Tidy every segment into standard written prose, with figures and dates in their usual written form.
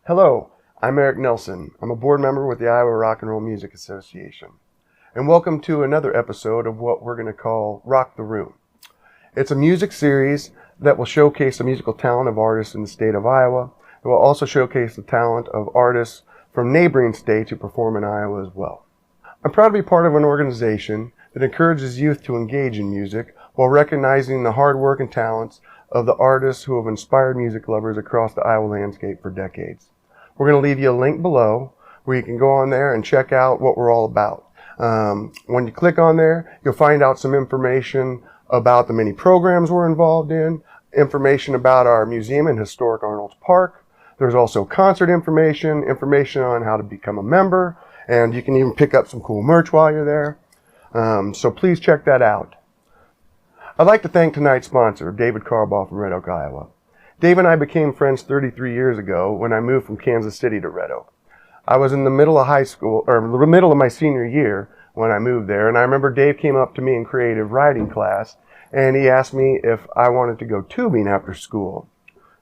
Hello, I'm Eric Nelson. I'm a board member with the Iowa Rock and Roll Music Association. And welcome to another episode of what we're going to call Rock the Room. It's a music series that will showcase the musical talent of artists in the state of Iowa. It will also showcase the talent of artists from neighboring states who perform in Iowa as well. I'm proud to be part of an organization that encourages youth to engage in music while recognizing the hard work and talents of the artists who have inspired music lovers across the Iowa landscape for decades. We're going to leave you a link below where you can go on there and check out what we're all about. When you click on there, you'll find out some information about the many programs we're involved in, information about our museum in historic Arnold's Park. There's also concert information on how to become a member, and you can even pick up some cool merch while you're there. So please check that out. I'd like to thank tonight's sponsor, David Carbaugh from Red Oak, Iowa. Dave and I became friends 33 years ago when I moved from Kansas City to Red Oak. I was in the middle of high school, or the middle of my senior year when I moved there, and I remember Dave came up to me in creative writing class, and he asked me if I wanted to go tubing after school.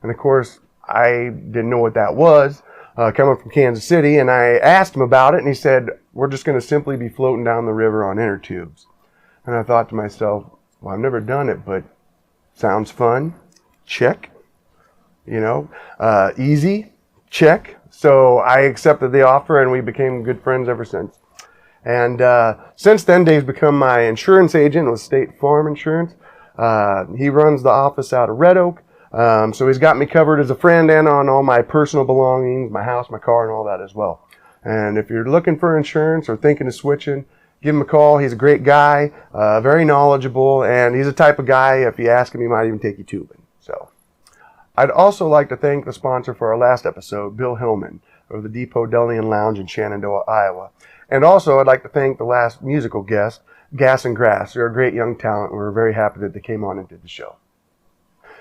And of course, I didn't know what that was, coming from Kansas City, and I asked him about it, and he said, we're just going to simply be floating down the river on inner tubes. And I thought to myself, well, I've never done it, but sounds fun. Check. Easy. Check. So I accepted the offer, and we became good friends ever since. And since then, Dave's become my insurance agent with State Farm Insurance. He runs the office out of Red Oak. So he's got me covered as a friend and on all my personal belongings, my house, my car, and all that as well. And if you're looking for insurance or thinking of switching, give him a call. He's a great guy, very knowledgeable, and he's the type of guy, if you ask him, he might even take you tubing. So I'd also like to thank the sponsor for our last episode, Bill Hillman of the Depot Deli and Lounge in Shenandoah, Iowa. And also I'd like to thank the last musical guest, Gas and Grass. They're a great young talent. We're very happy that they came on and did the show.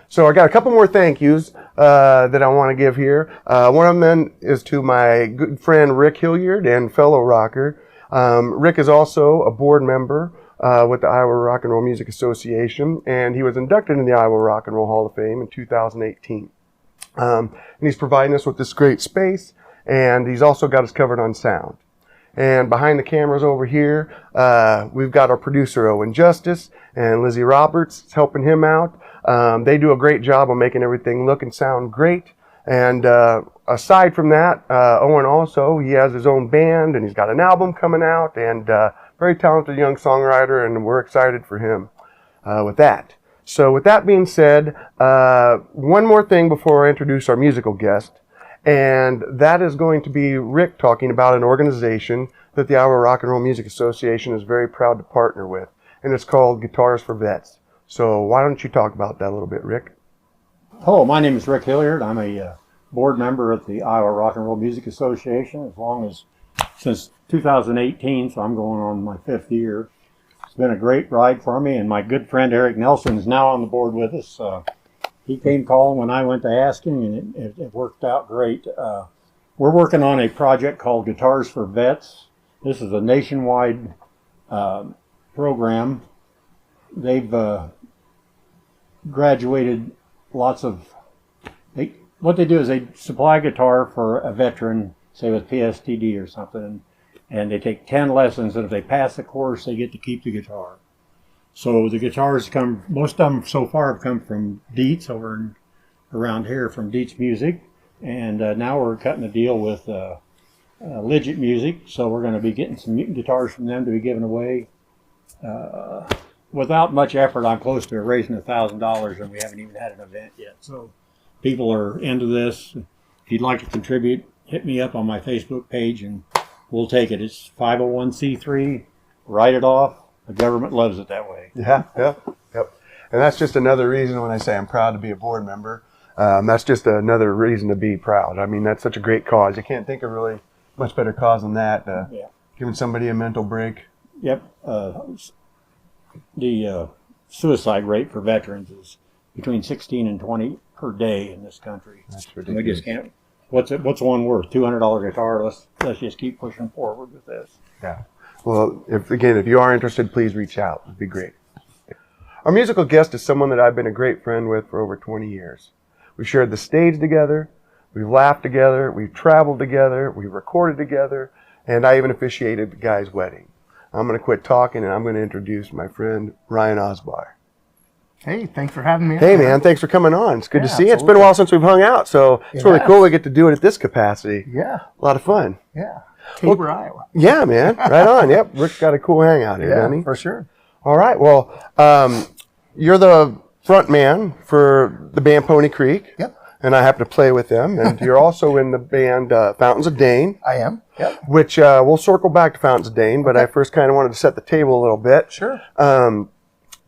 So I got a couple more thank yous that I want to give here. One of them is to my good friend Rick Hilliard and fellow rocker. Rick is also a board member with the Iowa Rock and Roll Music Association, and he was inducted in the Iowa Rock and Roll Hall of Fame in 2018. And he's providing us with this great space, and he's also got us covered on sound. And behind the cameras over here, we've got our producer Owen Justice and Lizzie Roberts helping him out. They do a great job of making everything look and sound great. And aside from that, Owen also, he has his own band, and he's got an album coming out, and very talented young songwriter, and we're excited for him with that. So with that being said, one more thing before I introduce our musical guest, and that is going to be Rick talking about an organization that the Iowa Rock and Roll Music Association is very proud to partner with, and it's called Guitars for Vets. So why don't you talk about that a little bit, Rick? Hello, my name is Rick Hilliard. I'm a board member at the Iowa Rock and Roll Music Association since 2018, so I'm going on my 5th year. It's been a great ride for me, and my good friend Eric Nelson is now on the board with us. He came calling when I went to ask him, and it worked out great. We're working on a project called Guitars for Vets. This is a nationwide program. They've graduated lots of... What they do is they supply a guitar for a veteran, say with PSTD or something, and they take 10 lessons, and if they pass the course, they get to keep the guitar. So the guitars most of them so far have come from Dietz around here, from Dietz Music, and now we're cutting a deal with Legit Music, so we're going to be getting some guitars from them to be given away. Without much effort, I'm close to raising $1,000, and we haven't even had an event yet. So people are into this. If you'd like to contribute, hit me up on my Facebook page, and we'll take it. It's 501c3. Write it off. The government loves it that way. Yeah. And that's just another reason when I say I'm proud to be a board member. That's just another reason to be proud. I mean, that's such a great cause. You can't think of really much better cause than that. Giving somebody a mental break. Yep. The suicide rate for veterans is between 16 and 20 per day in this country. That's ridiculous. We just can't. What's one worth? $200 guitar. Let's just keep pushing forward with this. Yeah. Well, if you are interested, please reach out. It'd be great. Our musical guest is someone that I've been a great friend with for over 20 years. We shared the stage together. We've laughed together. We've traveled together. We've recorded together. And I even officiated the guy's wedding. I'm going to quit talking and I'm going to introduce my friend Ryan Osbahr. Hey, thanks for having me. Hey, man, thanks for coming on. It's good to see you. It's been a absolutely. while since we've hung out, so it's really cool we get to do it at this capacity. Yeah, A lot of fun. yeah. Tabor, Iowa. Yeah, man. Right on. Yep. Rick's got a cool hangout here, doesn't he? for sure. All right. Well, you're the front man for the band Pony Creek. Yep. And I happen to play with them. And you're also in the band Fountains of Dane, I am. Yep. which we'll circle back to Fountains of Dane, but I first kind of wanted to set the table a little bit. Sure.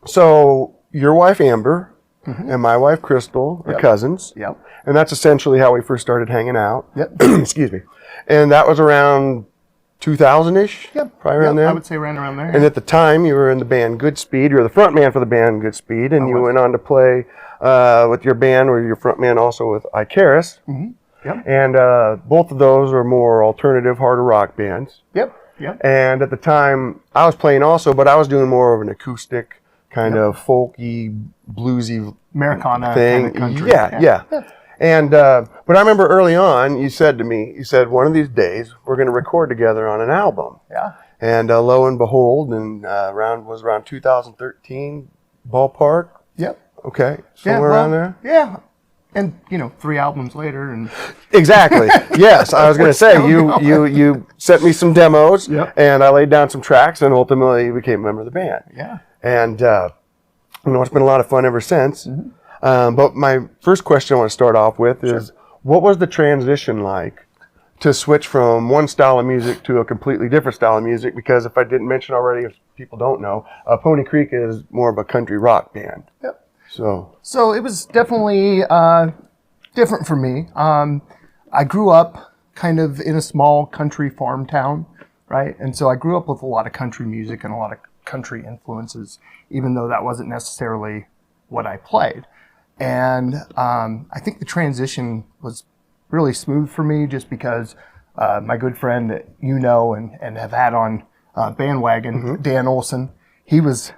So your wife, Amber, and my wife, Crystal, are cousins. Yep. And that's essentially how we first started hanging out. Yep. Excuse me. And that was around 2000-ish? Yep. Probably around there? I would say around there. And at the time, you were in the band Goodspeed. You were the front man for the band Goodspeed, and you went on to play with your band, or your front man also with Icarus. Yep. And both of those are more alternative, harder rock bands. Yep. Yep. And at the time, I was playing also, but I was doing more of an acoustic, kind of folky, bluesy Americana thing. kind of country. Yeah. And but I remember early on, you said to me, one of these days we're going to record together on an album. Yeah. And lo and behold, and around 2013 ballpark. Yep. Okay, Yeah, somewhere around there. Yeah. And 3 albums later, and Exactly. Yes, I was going to say We're still you sent me some demos, Yep. and I laid down some tracks, and ultimately became a member of the band. yeah. And it's been a lot of fun ever since. But my first question I want to start off with is, what was the transition like to switch from one style of music to a completely different style of music? Because if I didn't mention already, if people don't know, Pony Creek is more of a country rock band. Yep. So it was definitely different for me. I grew up kind of in a small country farm town, right? And so I grew up with a lot of country music and a lot of country influences, even though that wasn't necessarily what I played. And I think the transition was really smooth for me just because my good friend that you know and have had on Bandwagon, Dan Olson, he was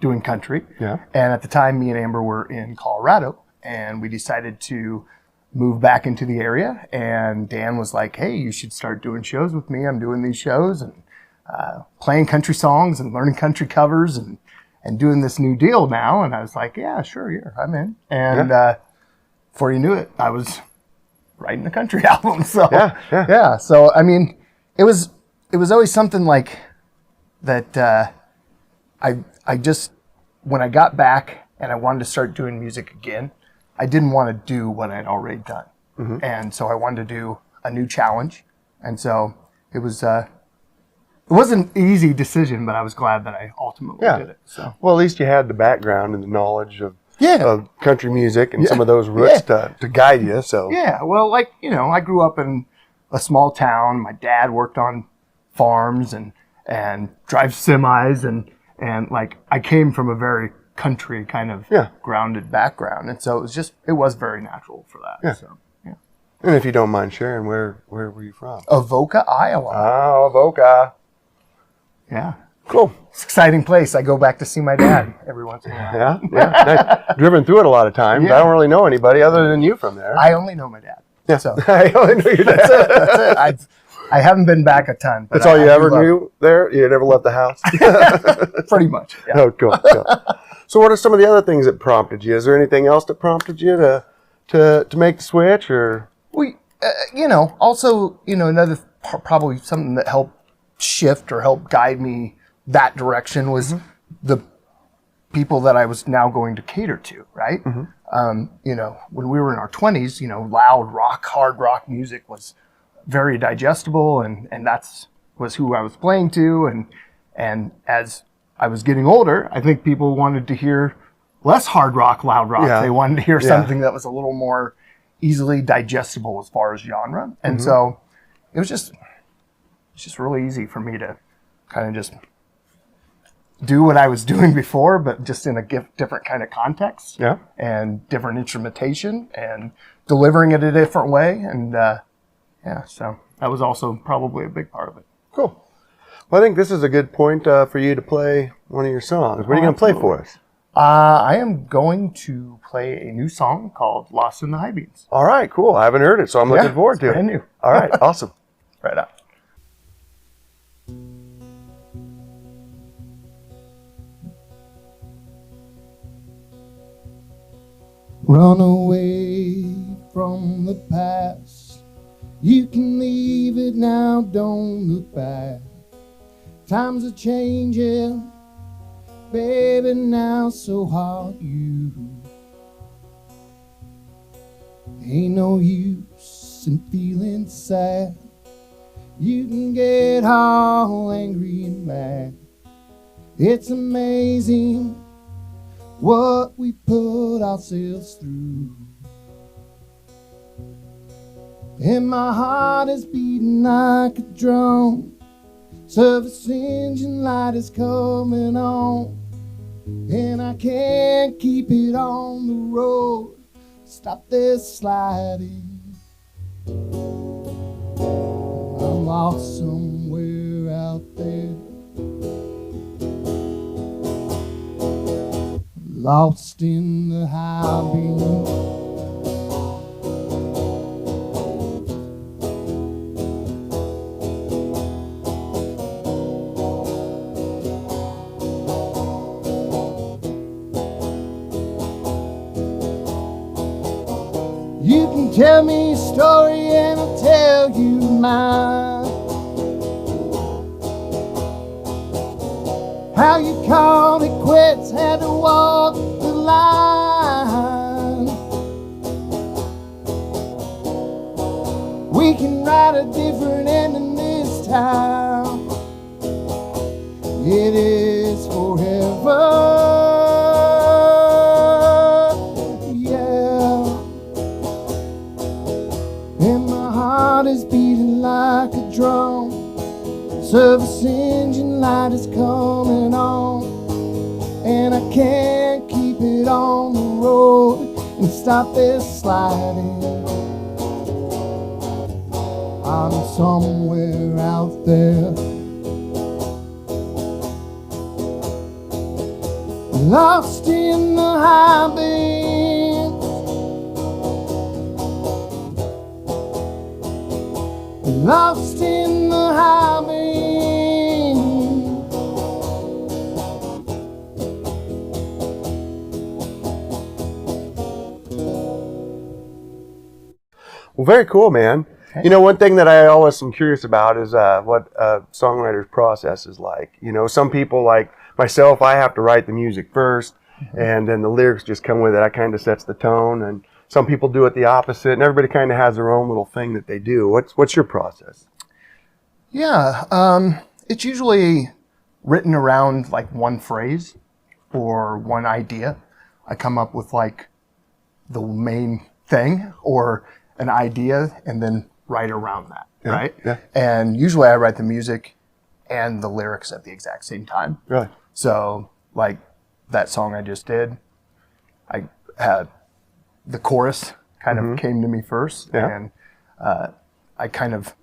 doing country. Yeah. And at the time, me and Amber were in Colorado, and we decided to move back into the area. And Dan was like, hey, you should start doing shows with me. I'm doing these shows and playing country songs and learning country covers and doing this new deal now. And I was like, yeah, sure, I'm in. And before you knew it, I was writing a country album. So yeah. So I mean, it was always something like that. I just, when I got back and I wanted to start doing music again, I didn't want to do what I'd already done. And so I wanted to do a new challenge. And so it wasn't an easy decision, but I was glad that I ultimately did it. So. Well, at least you had the background and the knowledge of country music and some of those roots to guide you. So yeah, well, I grew up in a small town. My dad worked on farms and drive semis and I came from a very country kind of grounded background, and so it was very natural for that. Yeah. So And if you don't mind sharing, where were you from? Avoca, Iowa. Oh, Avoca. Yeah. Cool. It's an exciting place. I go back to see my dad every once in a while. Yeah. Nice. Driven through it a lot of times. Yeah. I don't really know anybody other than you from there. I only know my dad. Yeah. So I only know your dad. that's it. I haven't been back a ton. But That's all you I ever do love- knew there? You never left the house? Pretty much. Yeah. Oh, cool. So what are some of the other things that prompted you? Is there anything else that prompted you to make the switch, or? We, also, another probably something that helped shift or help guide me that direction was the people that I was now going to cater to, right? When we were in our 20s, loud rock, hard rock music was very digestible, and was who I was playing to, and as I was getting older, I think people wanted to hear less hard rock, loud rock. Yeah. They wanted to hear something that was a little more easily digestible as far as genre. And so it's just really easy for me to kind of just do what I was doing before, but just in a different kind of context and different instrumentation and delivering it a different way. And so that was also probably a big part of it. Cool. Well, I think this is a good point for you to play one of your songs. What are you going to play for us? I am going to play a new song called Lost in the High Beams. All right, cool. I haven't heard it, so I'm looking forward to it. Brand new. All right, awesome. Right on. Run away from the past. You can leave it now, don't look back. Times are changing, baby, now so are you. Ain't no use in feeling sad. You can get all angry and mad. It's amazing what we put ourselves through. And my heart is beating like a drum. Service engine light is coming on. And I can't keep it on the road. Stop this sliding. I'm lost somewhere out there. Lost in the high beam. You can tell me a story and I'll tell you mine. How you called it quits, had to walk the line. We can write a different ending this time. It is forever. Yeah. And my heart is beating like a drum. Service engine light is coming on. And I can't keep it on the road and stop this sliding. I'm somewhere out there, lost in the high beams, lost in the high beams. Well, very cool, man. You know, one thing that I always am curious about is what a songwriter's process is like. You know, some people like myself, I have to write the music first, and then the lyrics just come with it. That kind of sets the tone, and some people do it the opposite, and everybody kind of has their own little thing that they do. What's your process? Yeah, it's usually written around like one phrase or one idea. I come up with like the main thing or an idea and then write around that, right? Yeah. And usually I write the music and the lyrics at the exact same time. Really? So like that song I just did, I had the chorus kind of came to me first. Yeah. And I kind of,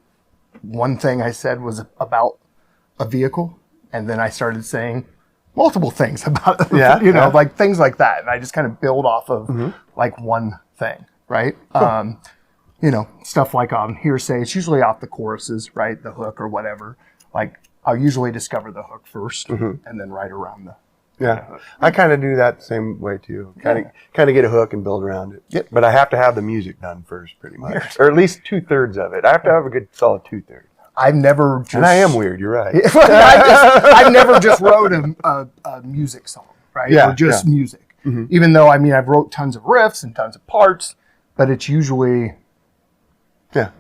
one thing I said was about a vehicle. And then I started saying multiple things about it, like things like that. And I just kind of build off of like one thing, right? Cool. Stuff like on Hearsay, it's usually off the choruses, right? The hook or whatever. Like I'll usually discover the hook first and then write around the Yeah, I kind of do that the same way too. Kind of get a hook and build around it. Yep. But I have to have the music done first, pretty much, or at least 2/3 of it. I have to have a good solid 2/3. I've never just... And I am weird. You're right. I've never just wrote a music song, right? Yeah, or just music. Even though, I've wrote tons of riffs and tons of parts, but it's usually to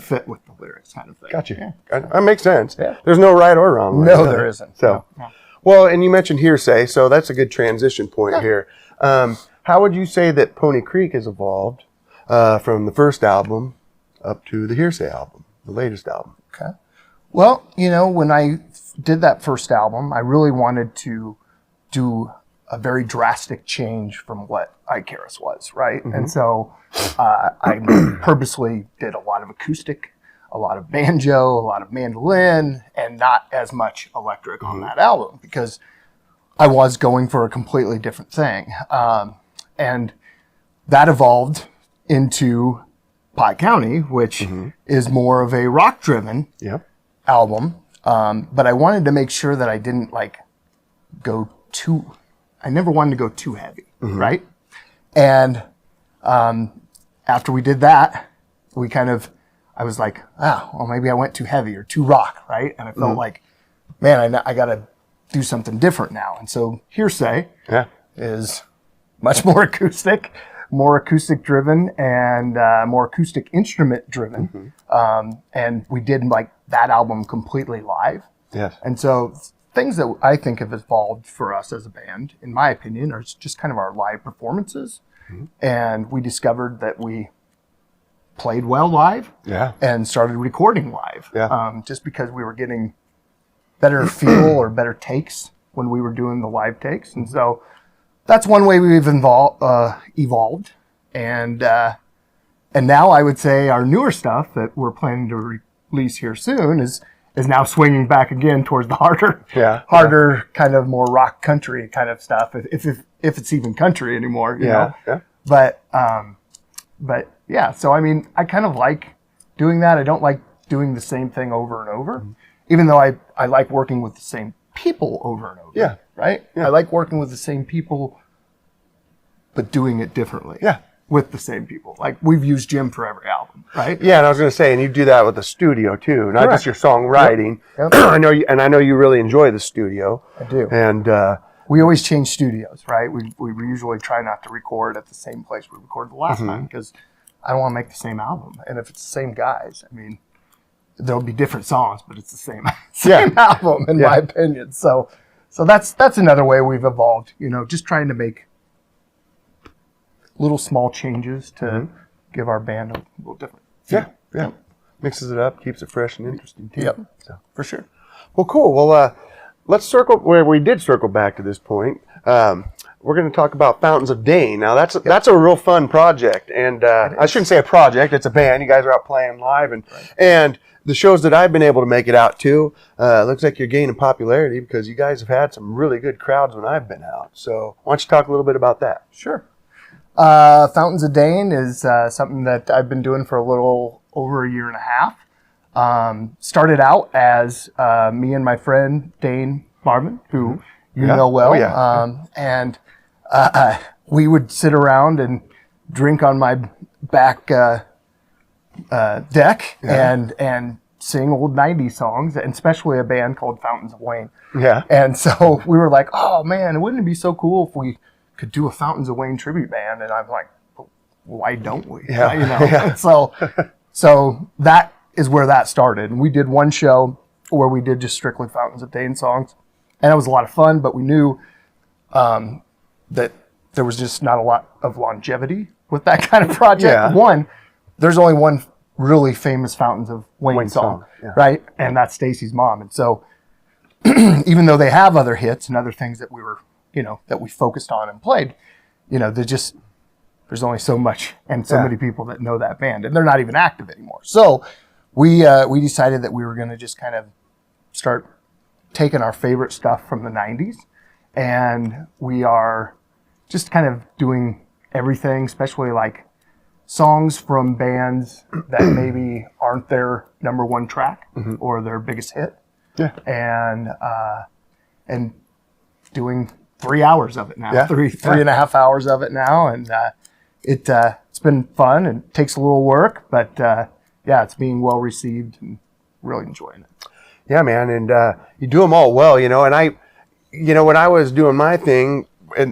fit with the lyrics kind of thing. Gotcha. Yeah. That makes sense. Yeah. There's no right or wrong way. No, there isn't. So, No. well, and you mentioned Hearsay, so that's a good transition point here. How would you say that Pony Creek has evolved from the first album up to the Hearsay album, the latest album? Okay. Well, when I did that first album, I really wanted to do a very drastic change from what Icarus was, right? And so I purposely did a lot of acoustic, a lot of banjo, a lot of mandolin, and not as much electric on that album because I was going for a completely different thing. And that evolved into Pie County, which is more of a rock-driven album. But I wanted to make sure that I didn't like go too, I never wanted to go too heavy, right? And after we did that, I was like, well, maybe I went too heavy or too rock, right? And I felt like, man, I got to do something different now. And so Hearsay is much more acoustic driven, and more acoustic instrument driven. And we did like that album completely live. Yes. And so things that I think have evolved for us as a band, in my opinion, are just kind of our live performances. And we discovered that we played well live and started recording live. Just because we were getting better feel or better takes when we were doing the live takes. And so that's one way we've evolved. And now I would say our newer stuff that we're planning to release here soon is now swinging back again towards the harder kind of more rock country kind of stuff, if it's even country anymore, you know. But yeah, so I mean, I kind of like doing that. I don't like doing the same thing over and over, even though I like working with the same people over and over. Right? I like working with the same people, but doing it differently. With the same people. Like, we've used Jim for every album, right? Yeah, and I was going to say, and you do that with the studio too, not just your songwriting. I know you really enjoy the studio. I do. And we always change studios, right? We usually try not to record at the same place we recorded the last time, because I don't want to make the same album. And if it's the same guys, I mean, there'll be different songs, but it's the same album, in my opinion. So that's another way we've evolved, you know, just trying to make little small changes to give our band a little different feel. Yeah. Mixes it up, keeps it fresh and interesting too. So for sure. Well, cool. Well, let's circle where we did circle back to this point. We're going to talk about Fountains of Dane. Now, that's a real fun project, and I shouldn't say a project. It's a band. You guys are out playing live, and the shows that I've been able to make it out to, looks like you're gaining popularity because you guys have had some really good crowds when I've been out. So, why don't you talk a little bit about that? Sure. Fountains of Dane is something that I've been doing for a little over a year and a half. Started out as me and my friend Dane Marvin, who you know well. And we would sit around and drink on my back deck and sing old 90s songs, and especially a band called Fountains of Wayne. And so we were like, oh man, wouldn't it be so cool if we could do a Fountains of Wayne tribute band? And I'm like, why don't we? You know? So that is where that started. And we did one show where we did just strictly Fountains of Dane songs, and it was a lot of fun, but we knew that there was just not a lot of longevity with that kind of project. One, there's only one really famous Fountains of Wayne song, right? And that's Stacy's Mom. And so even though they have other hits and other things that we were, you know, that we focused on and played, you know, there's only so much and so many people that know that band, and they're not even active anymore. So we decided that we were going to just kind of start taking our favorite stuff from the 90s, and we are just kind of doing everything, especially like songs from bands that maybe aren't their number one track or their biggest hit. And doing 3 hours of it now, three and a half hours of it now. And it's been fun and takes a little work, but it's being well received and really enjoying it. Yeah, man. And you do them all well, you know, and when I was doing my thing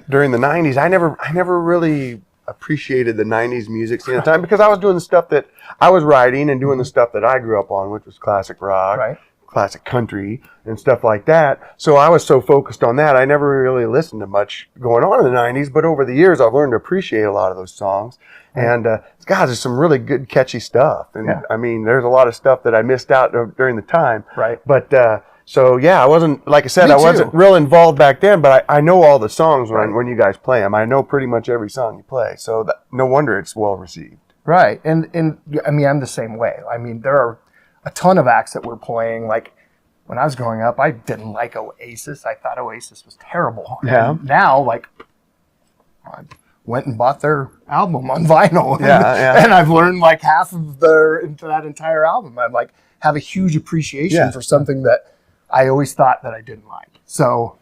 during the 90s, I never really appreciated the 90s music scene at the time, because I was doing the stuff that I was writing and doing the stuff that I grew up on, which was classic rock, classic country and stuff like that. So I was so focused on that, I never really listened to much going on in the 90s, but over the years I've learned to appreciate a lot of those songs. And God, there's some really good catchy stuff. And I mean, there's a lot of stuff that I missed out during the time. But so yeah, I wasn't, like I said, I wasn't real involved back then, but I know all the songs when you guys play them. I know pretty much every song you play, so no wonder it's well received. Right, and I mean, I'm the same way. I mean, there are a ton of acts that we're playing, like when I was growing up, I didn't like Oasis. I thought Oasis was terrible. Yeah. And now, like, I went and bought their album on vinyl. Yeah. And I've learned like half of that entire album. I like have a huge appreciation for something that I always thought that I didn't like. So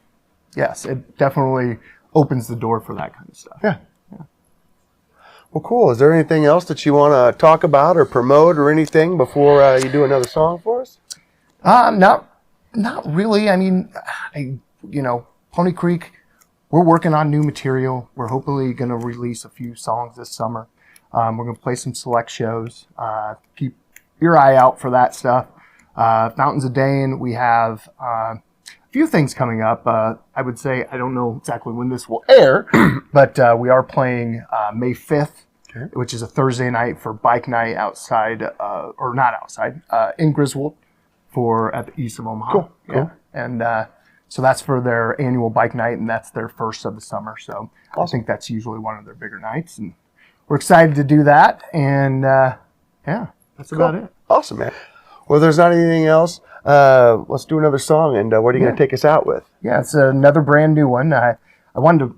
yes, it definitely opens the door for that kind of stuff. Yeah. Well, cool. Is there anything else that you want to talk about or promote or anything before you do another song for us? Not really. I mean, Pony Creek, we're working on new material. We're hopefully going to release a few songs this summer. We're going to play some select shows. Keep your eye out for that stuff. Fountains of Dane, we have a few things coming up. I would say, I don't know exactly when this will air, but we are playing May 5th, which is a Thursday night for bike night outside, or not outside, in Griswold at the east of Omaha. Cool. Yeah. And so that's for their annual bike night, and that's their first of the summer. So I think that's usually one of their bigger nights, and we're excited to do that. And that's about it. Awesome, man. Well, if there's not anything else, let's do another song. And what are you going to take us out with? Yeah, it's another brand new one. I wanted to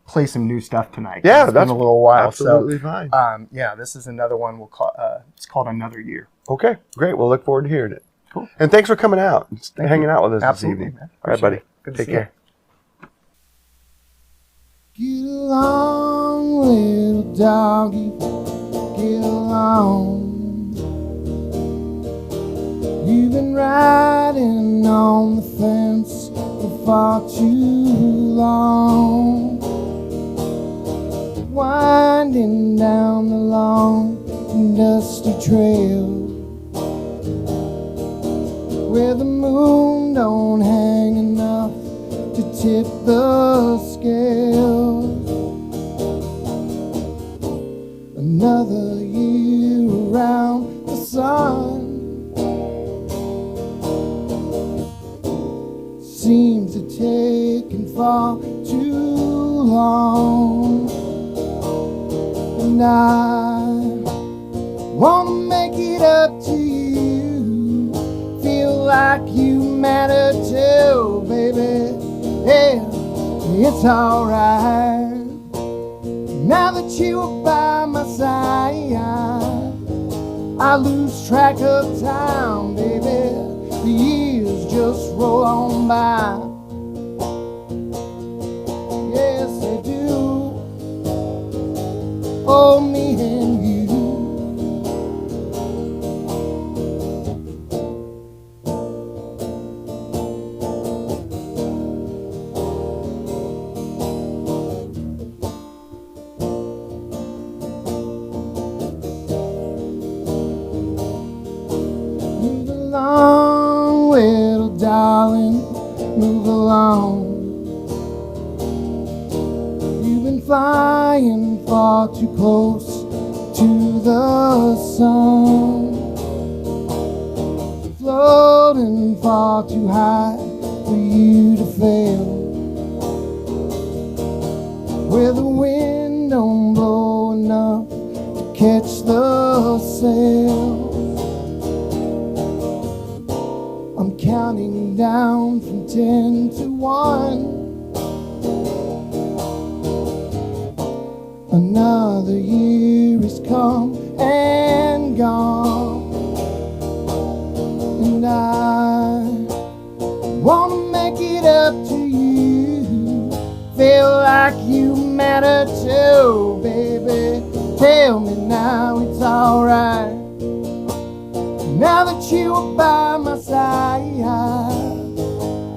play some new stuff tonight. Yeah, it's that's been a little while. absolutely fine. This is another one we'll call. It's called Another Year. Okay, great. We'll look forward to hearing it. Cool. And thanks for coming out and hanging out with us Absolutely, this evening. man. All right, buddy. Good to Take see care. Get along, little doggy, get along. You've been riding on the fence for far too long, winding down the long and dusty trail where the moon don't hang enough to tip the scales. Another year around the sun seems to take and far too long, and I wanna make it up to you, feel like you matter too, baby. Yeah, it's alright. Now that you are by my side, I lose track of time, baby. The years just roll on by. Yes, they do. Oh, me and you. Move along, little darling, move along. You've been flying far too close to the sun, floating far too high for you to fail, where the wind don't blow enough to catch the sail. I'm counting down from 10 to 1. Another year has come and gone, and I wanna make it up to you, feel like you matter too, baby. Tell me now it's alright. Now that you are by my side,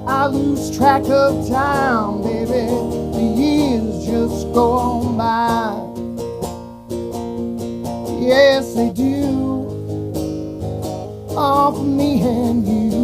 I lose track of time, baby. The years just go on by. Yes, they do. All for me and you.